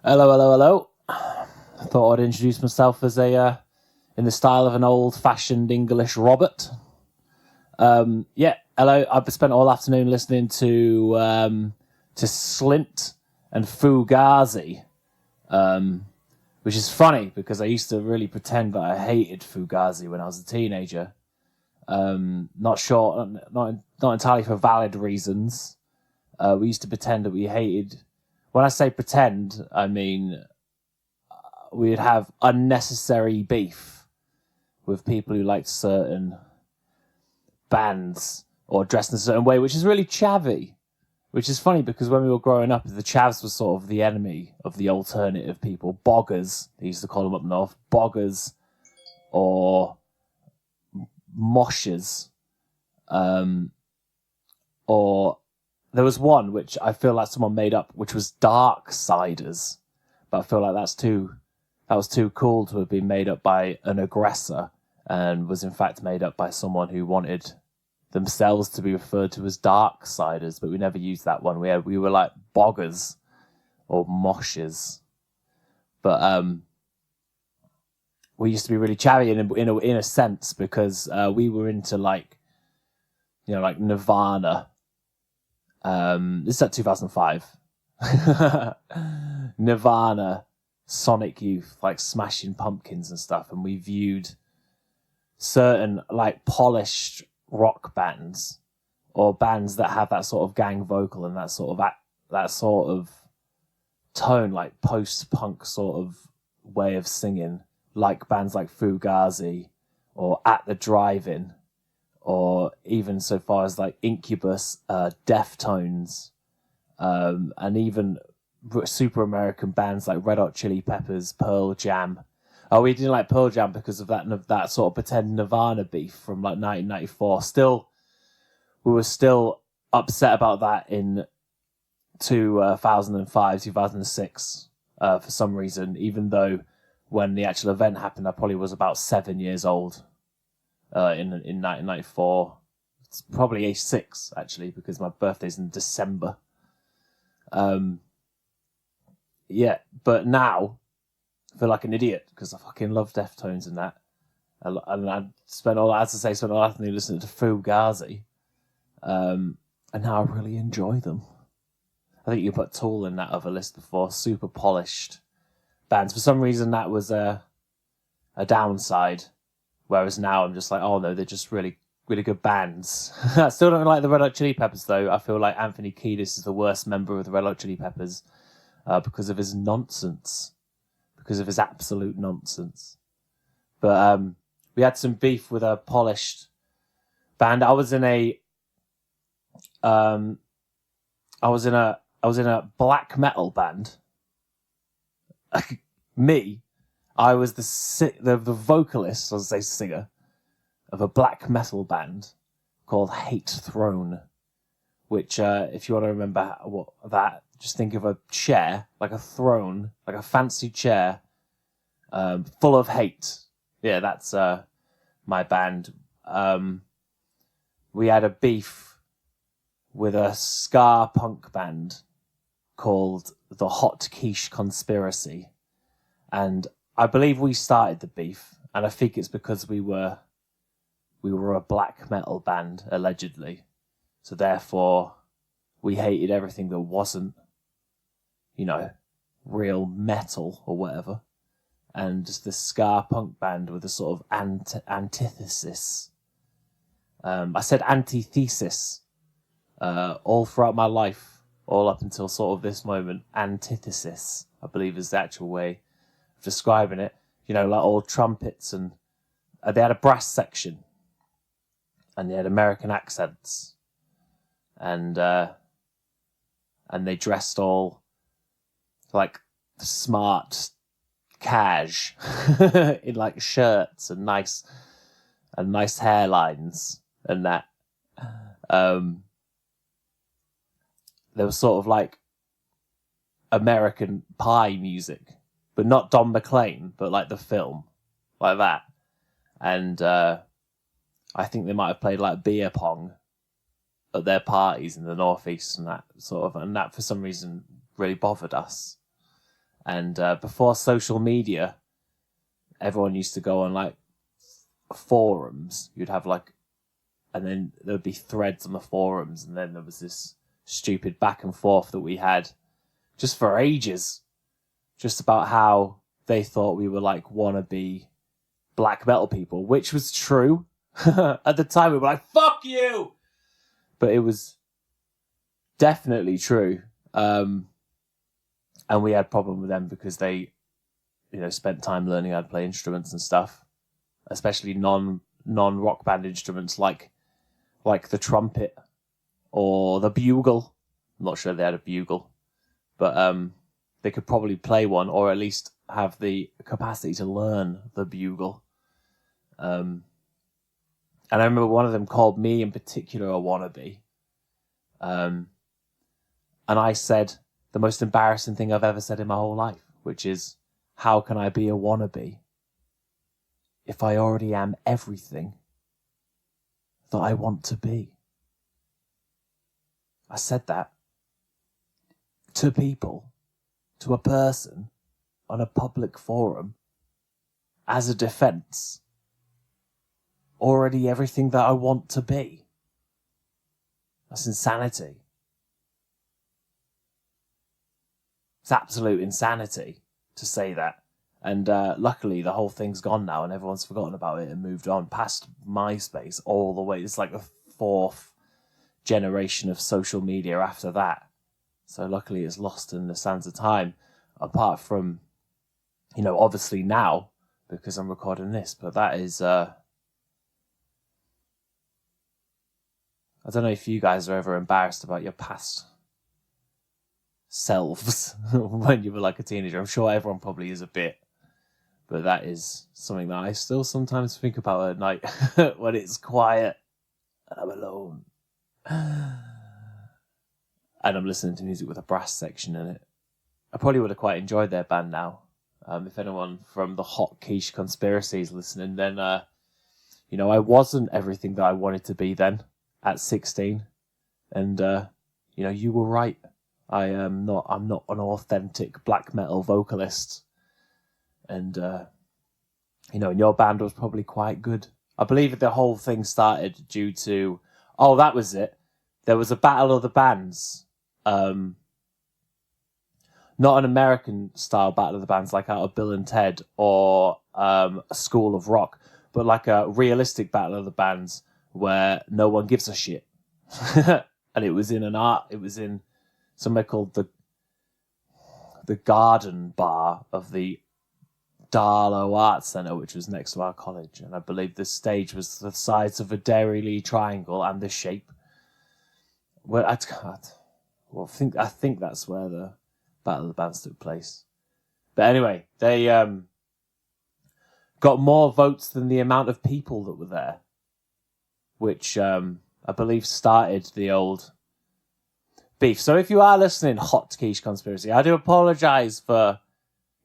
Hello, hello, hello. I thought I'd introduce myself as in the style of an old-fashioned English Robert. Hello. I've spent all afternoon listening to Slint and Fugazi, which is funny because I used to really pretend that I hated Fugazi when I was a teenager. Not sure, not entirely for valid reasons. We used to pretend that we hated. When I say pretend, I mean we'd have unnecessary beef with people who liked certain bands or dressed in a certain way, which is really chavvy. Which is funny because when we were growing up, the chavs were sort of the enemy of the alternative people. Boggers, they used to call them up north. Boggers or moshers. Or there was one which I feel like someone made up, which was dark siders. But I feel like that was too cool to have been made up by an aggressor and was in fact made up by someone who wanted themselves to be referred to as dark siders, but we never used that one. We were like boggers or moshes. But we used to be really chatty in a sense because we were into like Nirvana. This is at 2005. Nirvana, Sonic Youth, like Smashing Pumpkins and stuff, and we viewed certain like polished rock bands or bands that have that sort of gang vocal and that sort of tone, like post-punk sort of way of singing, like bands like Fugazi or At the Drive-In, or even so far as like Incubus, Deftones, and even super American bands like Red Hot Chili Peppers, Pearl Jam. Oh, we didn't like Pearl Jam because of that sort of pretend Nirvana beef from like 1994. We were still upset about that in 2005, 2006, for some reason, even though when the actual event happened, I probably was about 7 years old. In 1994, it's probably age 6 actually because my birthday's in December. But now I feel like an idiot because I fucking love Deftones and that, and I spent all afternoon listening to Fugazi, and now I really enjoy them. I think you put Tool in that other list before, super polished bands. For some reason, that was a downside. Whereas now I'm just like, oh no, they're just really, really good bands. I still don't like the Red Hot Chili Peppers though. I feel like Anthony Kiedis is the worst member of the Red Hot Chili Peppers because of his nonsense, because of his absolute nonsense. But we had some beef with a polished band. I was in a black metal band. I was the vocalist, I was say singer, of a black metal band called Hate Throne, which, if you want to remember just think of a chair, like a throne, like a fancy chair, full of hate. Yeah, that's my band. We had a beef with a ska punk band called the Hot Quiche Conspiracy, and I believe we started the beef, and I think it's because we were a black metal band, allegedly. So therefore, we hated everything that wasn't, real metal or whatever. And just the ska punk band with a sort of antithesis. I said antithesis all throughout my life, all up until sort of this moment. Antithesis, I believe, is the actual way describing it, like old trumpets, and they had a brass section and they had American accents, and they dressed all like smart cash in like shirts and nice hairlines and that. There was sort of like American Pie music, but not Don McLean, but like the film, like that. And I think they might have played like beer pong at their parties in the Northeast and that for some reason really bothered us. And before social media, everyone used to go on like forums. You'd have like, and then there would be threads on the forums, and then there was this stupid back and forth that we had just for ages, just about how they thought we were like wannabe black metal people, which was true. At the time, we were like, fuck you! But it was definitely true. And we had problem with them because they, spent time learning how to play instruments and stuff, especially non-rock band instruments like the trumpet or the bugle. I'm not sure they had a bugle, but they could probably play one, or at least have the capacity to learn the bugle. And I remember one of them called me in particular a wannabe. And I said the most embarrassing thing I've ever said in my whole life, which is, how can I be a wannabe if I already am everything that I want to be? I said that to people, to a person on a public forum, as a defense. Already everything that I want to be. That's insanity. It's absolute insanity to say that. And luckily the whole thing's gone now and everyone's forgotten about it and moved on past MySpace all the way. It's like the fourth generation of social media after that. So luckily it's lost in the sands of time, apart from, obviously now, because I'm recording this, but that is, I don't know if you guys are ever embarrassed about your past selves when you were like a teenager. I'm sure everyone probably is a bit, but that is something that I still sometimes think about at night when it's quiet and I'm alone and I'm listening to music with a brass section in it. I probably would have quite enjoyed their band now. If anyone from the Hot Quiche Conspiracy is listening, then I wasn't everything that I wanted to be then at 16, and you were right. I'm not an authentic black metal vocalist, and and your band was probably quite good. I believe the whole thing started due to, that was it. There was a battle of the bands, not an American style battle of the bands like out of Bill and Ted or a School of Rock, but like a realistic battle of the bands where no one gives a shit. And it was in somewhere called the Garden Bar of the Darlow Arts Centre, which was next to our college. And I believe the stage was the size of a Dairy Lee triangle and the shape. Well, I think that's where the Battle of the Bands took place. But anyway, they got more votes than the amount of people that were there, which I believe started the old beef. So if you are listening, Hot Quiche Conspiracy, I do apologise for,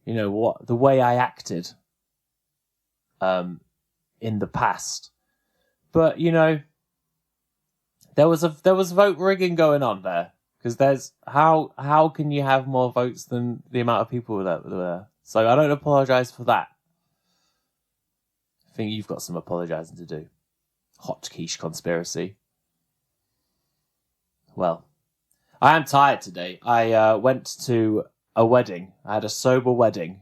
the way I acted in the past. But, there was vote rigging going on there. Because there's, how can you have more votes than the amount of people that were there? So I don't apologise for that. I think you've got some apologising to do. Hot Quiche Conspiracy. Well, I am tired today. I went to a wedding. I had a sober wedding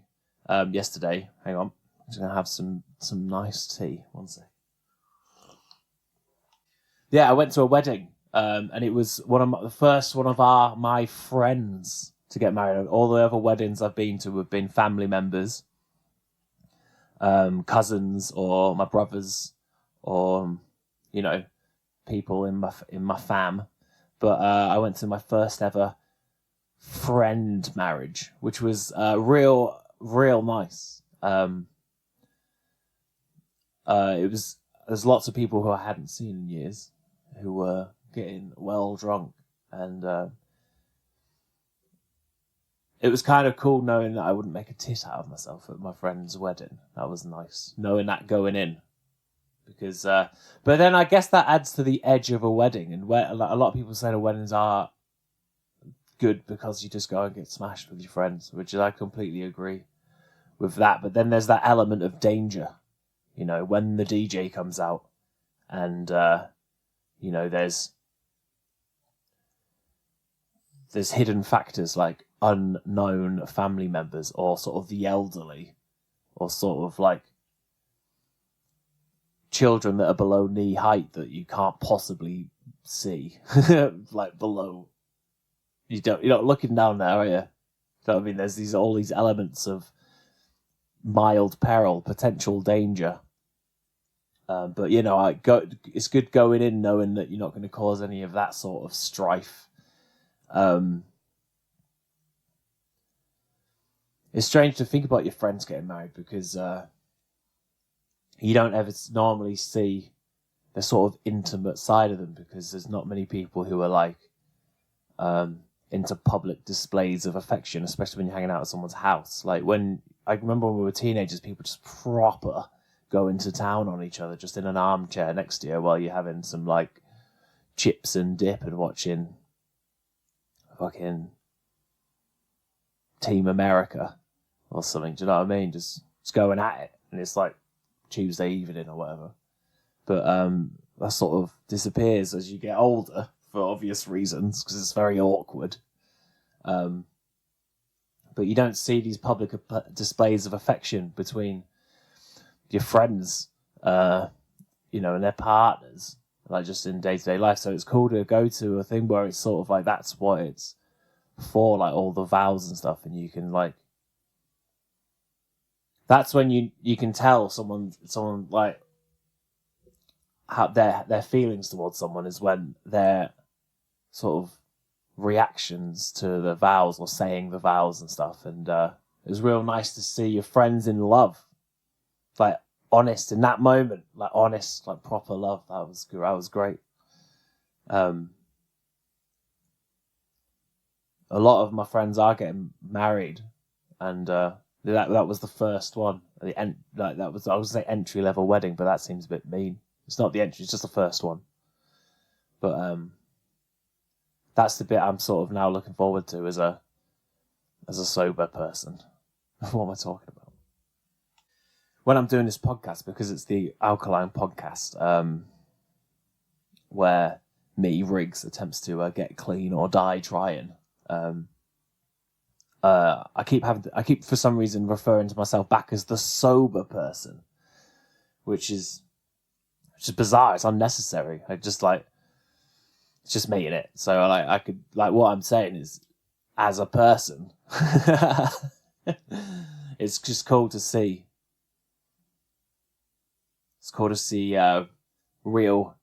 yesterday. Hang on. I'm just going to have some nice tea. One sec. Yeah, I went to a wedding. And it was the first one of my friends to get married. All the other weddings I've been to have been family members, cousins, or my brothers, or people in my fam. But I went to my first ever friend marriage, which was real nice. There's lots of people who I hadn't seen in years who were getting well drunk, and it was kind of cool knowing that I wouldn't make a tit out of myself at my friend's wedding. That was nice, knowing that going in, because but then I guess that adds to the edge of a wedding, and where a lot of people say the weddings good because you just go and get smashed with your friends, which I completely agree with that. But then there's that element of danger, you know, when the DJ comes out and, you know, there's hidden factors like unknown family members or sort of the elderly or sort of like children that are below knee height that you can't possibly see, like below. You're not looking down there, are you? You know what I mean? There's all these elements of mild peril, potential danger. But you know, it's good going in knowing that you're not going to cause any of that sort of strife. It's strange to think about your friends getting married because you don't ever normally see the sort of intimate side of them because there's not many people who are like into public displays of affection, especially when you're hanging out at someone's house. Like I remember when we were teenagers, people just proper go into town on each other just in an armchair next to you while you're having some like chips and dip and watching fucking Team America or something. Do you know what I mean? Just going at it, and it's like Tuesday evening or whatever. But that sort of disappears as you get older for obvious reasons because it's very awkward. But you don't see these public displays of affection between your friends, you know, and their partners, like just in day-to-day life. So it's cool to go to a thing where it's sort of like that's what it's for, like all the vows and stuff, and you can like that's when you can tell someone like how their feelings towards someone is when their sort of reactions to the vows or saying the vows and stuff. And it was real nice to see your friends in love, like honest in that moment, like honest, like proper love. That was great. A lot of my friends are getting married, and that was the first one. I was say entry level wedding, but that seems a bit mean. It's not the entry; it's just the first one. But that's the bit I'm sort of now looking forward to as a sober person. What am I talking about? When I'm doing this podcast, because it's the Alkaline podcast, where me, Riggs, attempts to get clean or die trying. I keep for some reason referring to myself back as the sober person, which is bizarre. It's unnecessary. It's just me in it. So I could what I'm saying is, as a person, it's just cool to see. It's cool to see real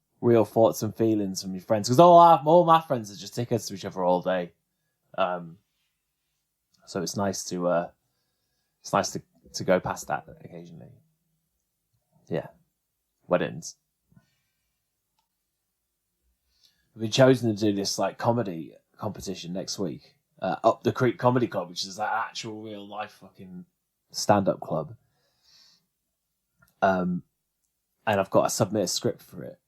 thoughts and feelings from your friends, because all my friends are just dickheads to each other all day. So it's nice to go past that occasionally. Yeah, weddings. We've been chosen to do this like comedy competition next week, Up the Creek Comedy Club, which is that actual real life fucking stand-up club. And I've got to submit a script for it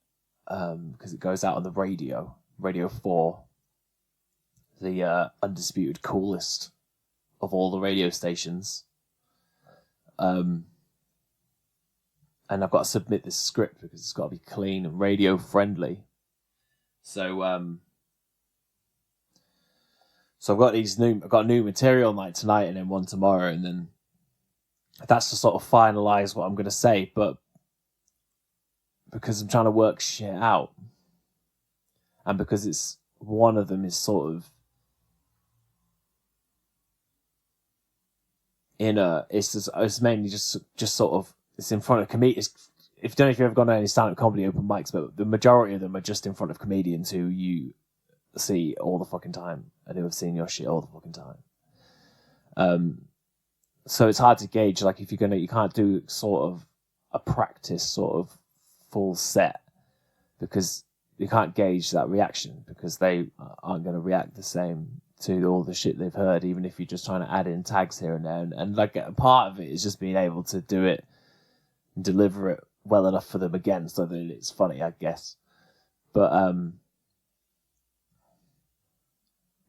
because it goes out on the Radio 4, the undisputed coolest of all the radio stations. And I've got to submit this script because it's got to be clean and radio friendly. So I've got new material night tonight and then one tomorrow, and then that's to sort of finalise what I'm going to say. But because I'm trying to work shit out, and because it's one of them is sort of it's mainly just sort of it's in front of comedians. If you don't know if you've ever gone to any stand-up comedy open mics, but the majority of them are just in front of comedians who you see all the fucking time and who have seen your shit all the fucking time. So it's hard to gauge. Like if you can't do sort of a practice sort of full set because you can't gauge that reaction because they aren't going to react the same to all the shit they've heard, even if you're just trying to add in tags here and there. And like a part of it is just being able to do it and deliver it well enough for them again so that it's funny, I guess. But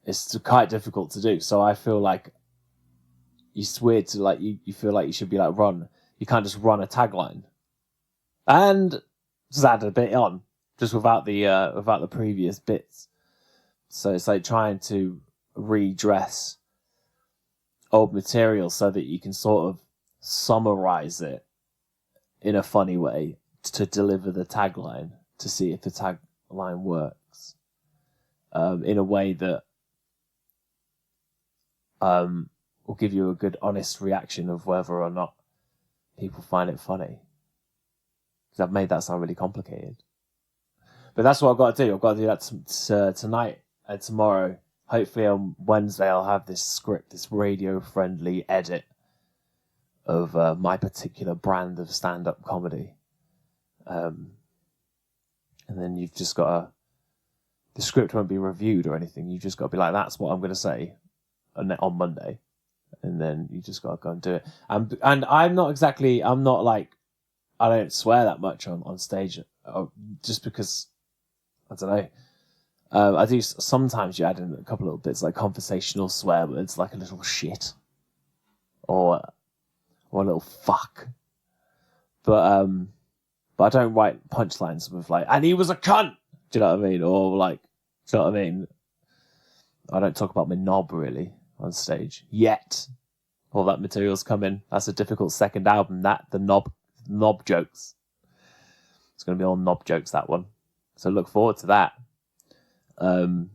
it's quite difficult to do. So I feel like it's weird to like you feel like you should be like run. You can't just run a tagline. And just add a bit on, just without the previous bits. So it's like trying to redress old material so that you can sort of summarize it in a funny way to deliver the tagline, to see if the tagline works in a way that will give you a good, honest reaction of whether or not people find it funny. Because I've made that sound really complicated. But that's what I've got to do. I've got to do that tonight and tomorrow. Hopefully on Wednesday I'll have this script, this radio-friendly edit of my particular brand of stand-up comedy. And then you've just got to... The script won't be reviewed or anything. You've just got to be like, that's what I'm going to say on Monday. And then you just got to go and do it. And I'm not like... I don't swear that much on stage, just because, I don't know. I do sometimes you add in a couple little bits like conversational swear words, like a little shit or a little fuck. But I don't write punchlines with like, and he was a cunt. Do you know what I mean? Or like, do you know what I mean? I don't talk about my knob really on stage yet. All that material's coming. That's a difficult second album. The knob jokes. It's going to be all knob jokes, that one. So look forward to that. So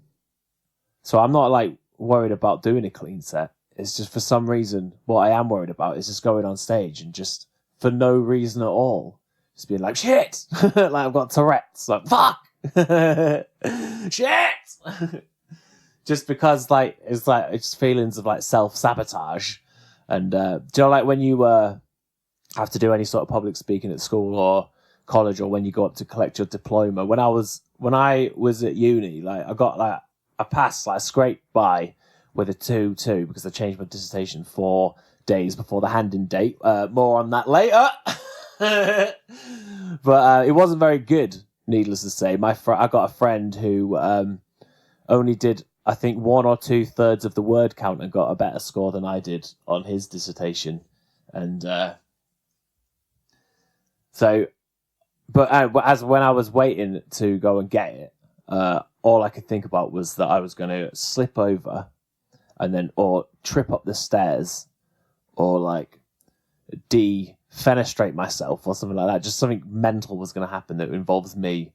I'm not like worried about doing a clean set. It's just for some reason, what I am worried about is just going on stage and just for no reason at all, just being like, shit! Like I've got Tourette's. Like, fuck! Shit! Just because like, it's feelings of like self-sabotage. And, do you know, like when you, have to do any sort of public speaking at school or college, or when you go up to collect your diploma. When I was at uni, like I passed, like scraped by with a 2-2 because I changed my dissertation 4 days before the hand-in date. More on that later. But it wasn't very good, needless to say. I got a friend who only did, I think, 1 or 2/3 of the word count and got a better score than I did on his dissertation. And so, but as when I was waiting to go and get it, all I could think about was that I was going to slip over and then, or trip up the stairs, or like defenestrate myself or something like that. Just something mental was going to happen that involves me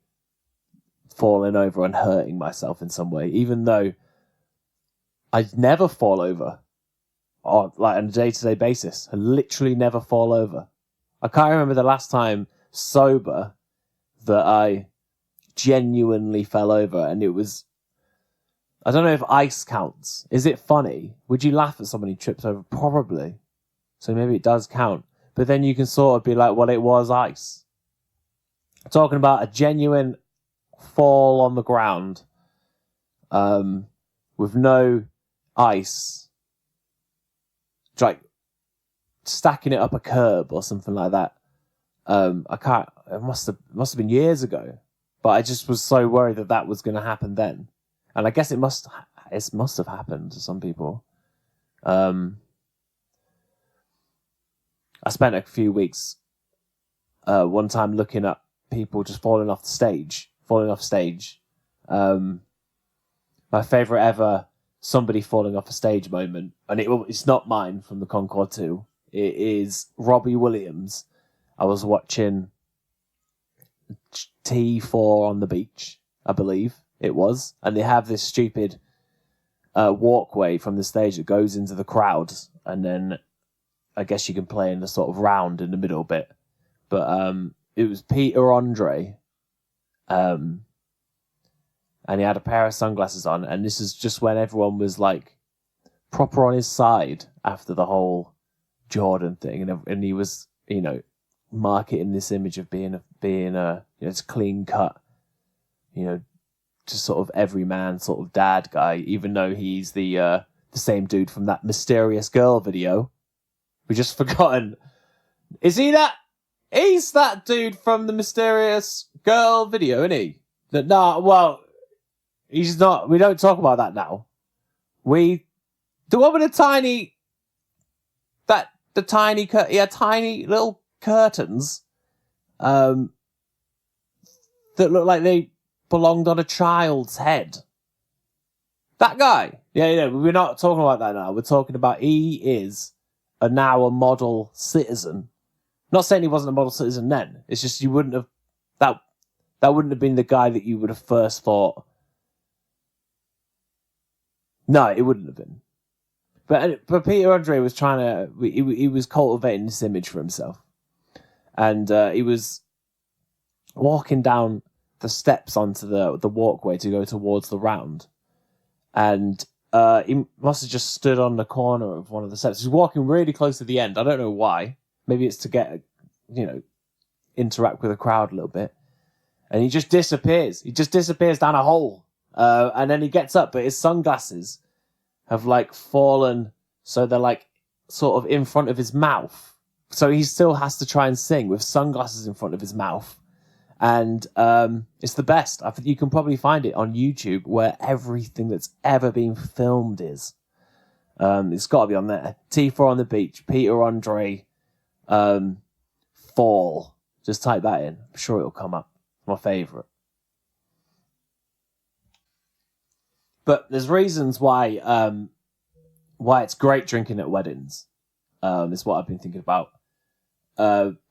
falling over and hurting myself in some way, even though I'd never fall over, or like on a day-to-day basis. I literally never fall over. I can't remember the last time sober that I genuinely fell over, and it was... I don't know if ice counts. Is it funny? Would you laugh at someone who trips over? Probably. So maybe it does count. But then you can sort of be like, well, it was ice. I'm talking about a genuine fall on the ground with no ice. Like stacking it up a curb or something like that. I can't. It must have been years ago, but I just was so worried that was going to happen then, and I guess it must have happened to some people. I spent a few weeks one time looking at people just falling off stage. My favourite ever somebody falling off a stage moment, and it's not mine from the Concorde 2. It is Robbie Williams. I was watching T4 on the beach, I believe it was, and they have this stupid walkway from the stage that goes into the crowd, and then I guess you can play in the sort of round in the middle bit. But it was Peter Andre, and he had a pair of sunglasses on, and this is just when everyone was like proper on his side after the whole Jordan thing, and he was, you know, marketing this image of being a you know, it's clean cut, you know, just sort of everyman sort of dad guy, even though he's the same dude from that Mysterious Girl video. We just forgotten. Is he that? He's that dude from the Mysterious Girl video, isn't he? No, well, he's not. We don't talk about that now. the one with the tiny, tiny little curtains, that looked like they belonged on a child's head. That guy. Yeah, we're not talking about that now. We're talking about he is now a model citizen. Not saying he wasn't a model citizen then. It's just you wouldn't have, that wouldn't have been the guy that you would have first thought. No, it wouldn't have been. But Peter Andre was trying to, he was cultivating this image for himself. And he was walking down the steps onto the walkway to go towards the round. And he must have just stood on the corner of one of the steps. He's walking really close to the end. I don't know why. Maybe it's to get, interact with the crowd a little bit. And he just disappears. He just disappears down a hole. And then he gets up, but his sunglasses have fallen, so they're sort of in front of his mouth. So he still has to try and sing with sunglasses in front of his mouth. And it's the best. I think you can probably find it on YouTube, where everything that's ever been filmed is. It's got to be on there. T4 on the beach, Peter Andre, fall. Just type that in. I'm sure it'll come up. My favourite. But there's reasons why it's great drinking at weddings. Is what I've been thinking about.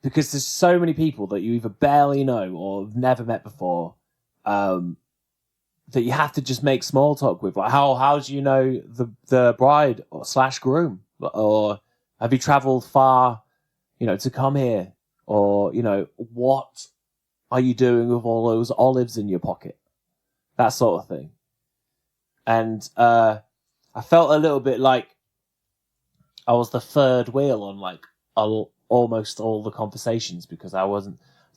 Because there's so many people that you either barely know or have never met before, that you have to just make small talk with. Like, how do you know the bride or / groom? Or have you travelled far, to come here? Or, what are you doing with all those olives in your pocket? That sort of thing. And I felt a little bit like I was the third wheel on almost all the conversations, because I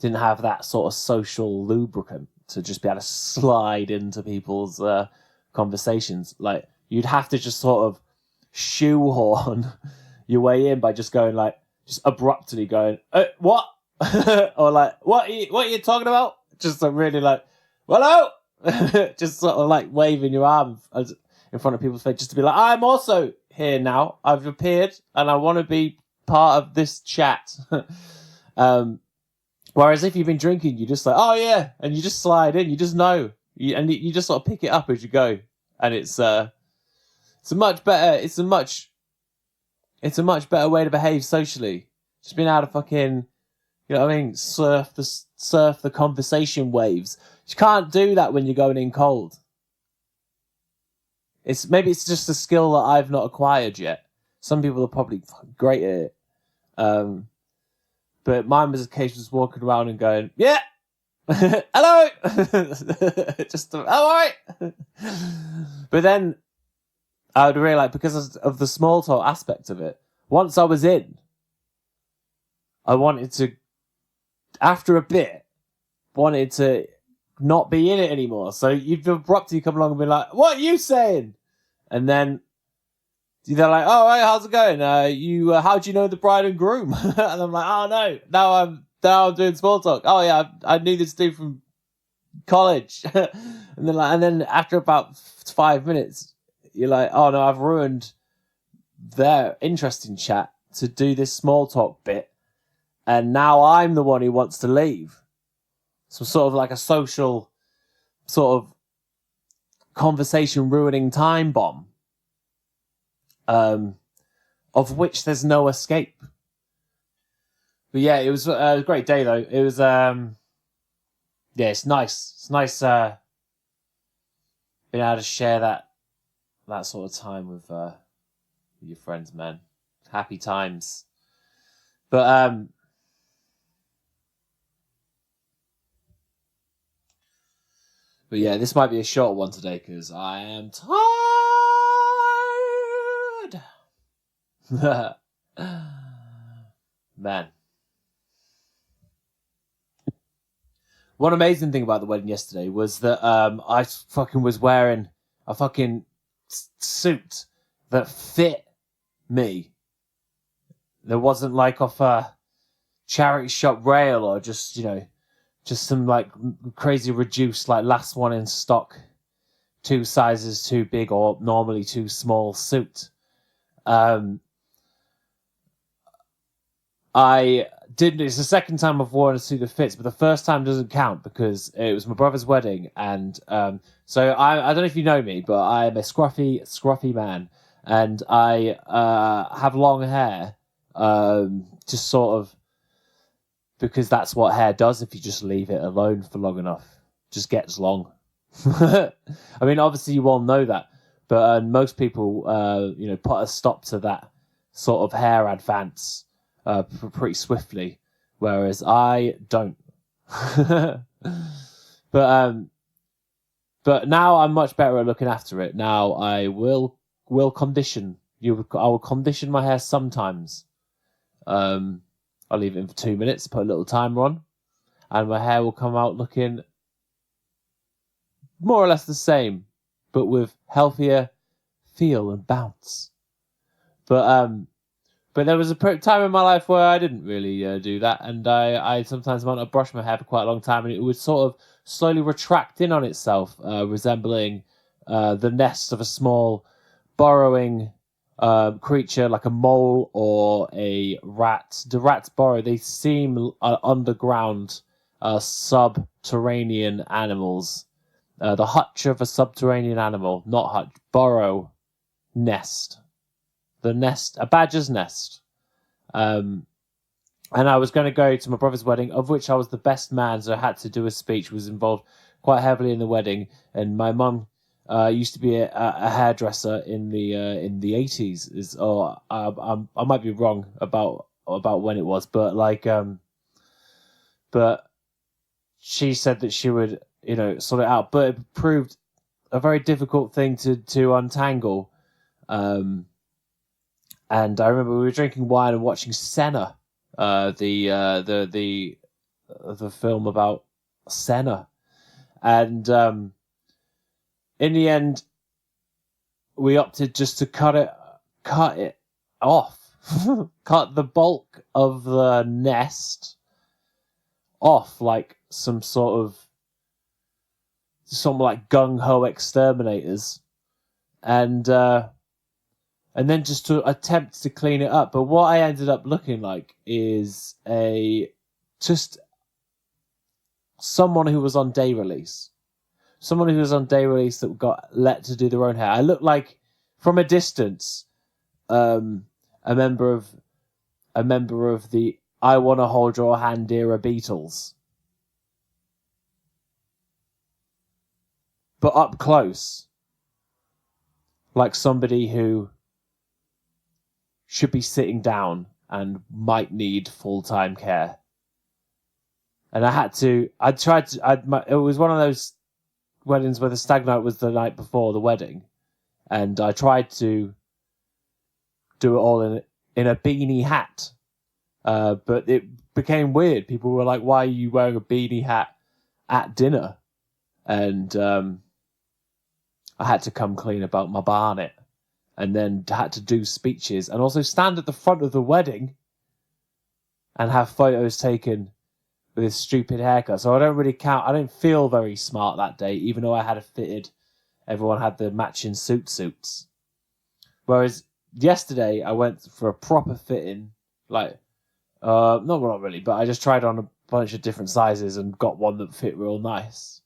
didn't have that sort of social lubricant to just be able to slide into people's conversations. Like, you'd have to just sort of shoehorn your way in by just going just abruptly going, what? Or what are you talking about? Just really hello? Just sort of waving your arm in front of people's face, just to be like, I'm also here now. I've appeared and I want to be part of this chat. Whereas if you've been drinking, you're just oh yeah, and you just slide in. You just know, you just sort of pick it up as you go, and it's a much better way to behave socially. Just being able to fucking, surf the conversation waves. You can't do that when you're going in cold. Maybe it's just a skill that I've not acquired yet. Some people are probably great at it. But mine was a case of walking around and going, yeah, hello, just, all right. But then I would realize, because of the small talk aspect of it, once I was in, I wanted to, after a bit, not be in it anymore. So you'd abruptly come along and be like, what are you saying? And then they're like, oh, hey, how's it going? How do you know the bride and groom? And I'm like, oh no, now I'm doing small talk. Oh yeah, I knew this dude from college. and then after about 5 minutes, you're like, oh no, I've ruined their interesting chat to do this small talk bit. And now I'm the one who wants to leave. So sort of like a social sort of conversation ruining time bomb. Of which there's no escape. But yeah, it was a great day though. It was, it's nice. It's nice, being able to share that sort of time with your friends, man. Happy times. But yeah, this might be a short one today because I am tired. Man. One amazing thing about the wedding yesterday was that I fucking was wearing a fucking suit that fit me. There wasn't off a charity shop rail or just some crazy reduced last one in stock 2 sizes too big or normally too small suit. It's the second time I've worn a suit that fits, but the first time doesn't count because it was my brother's wedding. And so I don't know if you know me, but I am a scruffy man. And I have long hair, just sort of because that's what hair does if you just leave it alone for long enough. It just gets long. I mean, obviously you all know that, but most people, put a stop to that sort of hair advance pretty swiftly, whereas I don't. But now I'm much better at looking after it. Now I will condition you. I will condition my hair sometimes. I'll leave it in for 2 minutes, put a little timer on, and my hair will come out looking more or less the same, but with healthier feel and bounce. But there was a time in my life where I didn't really do that, and I sometimes might not brush my hair for quite a long time, and it would sort of slowly retract in on itself, resembling the nest of a small burrowing creature like a mole or a rat. The rats burrow. They seem underground, subterranean animals. The hutch of a subterranean animal, not hutch, burrow, nest. The nest, a badger's nest. And I was going to go to my brother's wedding, of which I was the best man, so I had to do a speech, was involved quite heavily in the wedding. And my mum used to be a hairdresser in the 80s. I might be wrong about when it was, but she said that she would, sort it out. But it proved a very difficult thing to untangle. And I remember we were drinking wine and watching Senna, the film about Senna, and in the end, we opted just to cut it off, cut the bulk of the nest off, like some like gung ho exterminators, and then just to attempt to clean it up. But what I ended up looking like is just someone who was on day release. Someone who was on day release that got let to do their own hair. I looked like, from a distance, a member of the I Wanna Hold Your Hand era Beatles. But up close, like somebody who should be sitting down and might need full-time care. And it was one of those weddings where the stag night was the night before the wedding, and I tried to do it all in a beanie hat, but it became weird. People were like, "Why are you wearing a beanie hat at dinner?" And I had to come clean about my barnet, and then had to do speeches and also stand at the front of the wedding and have photos taken with his stupid haircut. So I don't really count. I didn't feel very smart that day, even though I had it fitted. Everyone had the matching suits. Whereas yesterday I went for a proper fitting, not really, but I just tried on a bunch of different sizes and got one that fit real nice.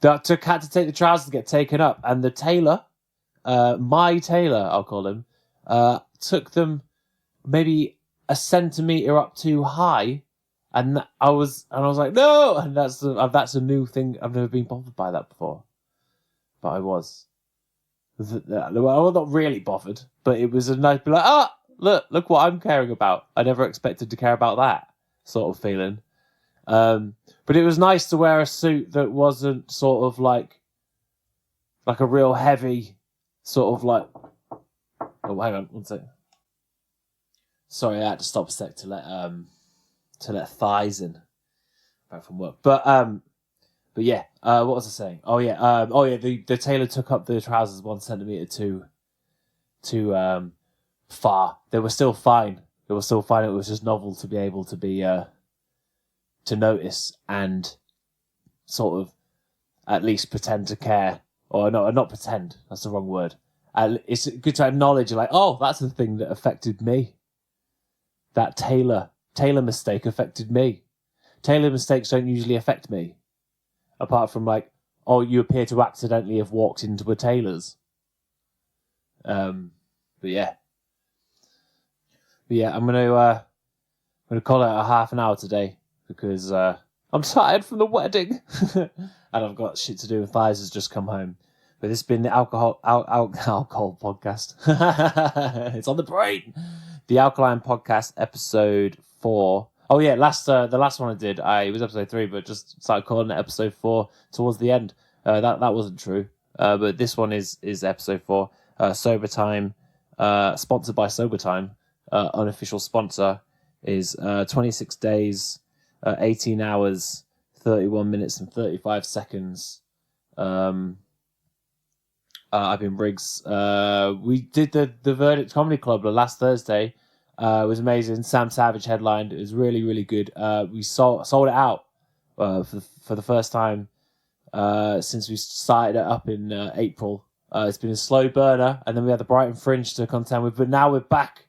That had to take the trousers to get taken up, and the tailor, my tailor, I'll call him, took them maybe a centimeter up too high, and I was like, no, and that's a new thing. I've never been bothered by that before, but I was. Well, not really bothered, but it was a nice, like, look what I'm caring about. I never expected to care about that sort of feeling. But it was nice to wear a suit that wasn't sort of like a real heavy sort of like. Oh, hang on, one second. Sorry, I had to stop a sec to let thighs in back from work. But yeah, what was I saying? Oh yeah, the tailor took up the trousers 1 centimeter too far. They were still fine. It was just novel to be able to be to notice and sort of at least pretend to care. Or no, not pretend. That's the wrong word. It's good to acknowledge, like, oh, that's the thing that affected me. That Taylor mistake affected me. Taylor mistakes don't usually affect me. Apart from like, oh, you appear to accidentally have walked into a tailor's. But yeah, I'm gonna call it a half an hour today because I'm tired from the wedding and I've got shit to do. And Thighs has just come home. But this has been the alcohol podcast. It's on the brain. The Alkaline podcast, episode 4. Oh yeah, the last one I did, it was episode 3, but just started calling it episode 4 towards the end. That wasn't true. But this one is episode 4. Sober Time, sponsored by Sober Time. Unofficial sponsor is 26 days, 18 hours, 31 minutes and 35 seconds. I've been Riggs. We did the Verdict Comedy Club last Thursday. It was amazing. Sam Savage headlined. It was really, really good. We sold it out for the first time since we started it up in April. It's been a slow burner, and then we had the Brighton Fringe to contend with. But now we're back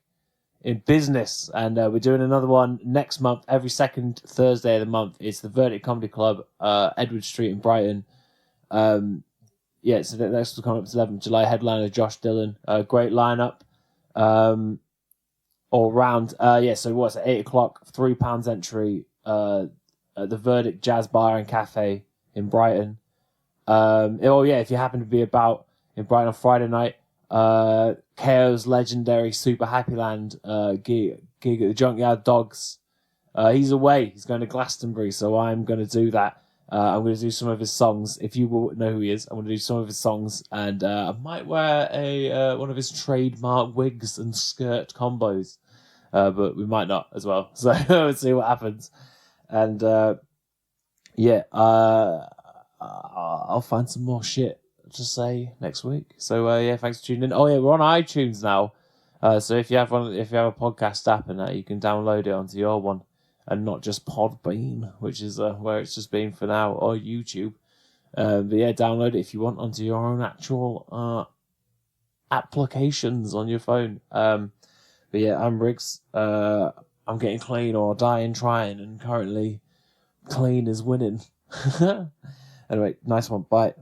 in business, and we're doing another one next month. Every second Thursday of the month. It's the Verdict Comedy Club, Edward Street in Brighton. Yeah, so the next one's coming up to 11th July. Headliner Josh Dillon. Great lineup. All round. So what's it? 8 o'clock, £3 entry at the Verdict Jazz Bar and Cafe in Brighton. If you happen to be about in Brighton on Friday night, KO's legendary Super Happy Land gig at the Junkyard Dogs. He's away. He's going to Glastonbury, so I'm going to do that. I'm going to do some of his songs. If you will know who he is, I'm going to do some of his songs, and I might wear one of his trademark wigs and skirt combos, but we might not as well. So we'll see what happens. And I'll find some more shit to say next week. So thanks for tuning in. Oh yeah, we're on iTunes now. So if you have a podcast app and that, you can download it onto your one. And not just Podbean, which is where it's just been for now, or YouTube. Download it if you want onto your own actual applications on your phone. I'm Riggs. I'm getting clean or dying trying, and currently clean is winning. Anyway, nice one. Bye.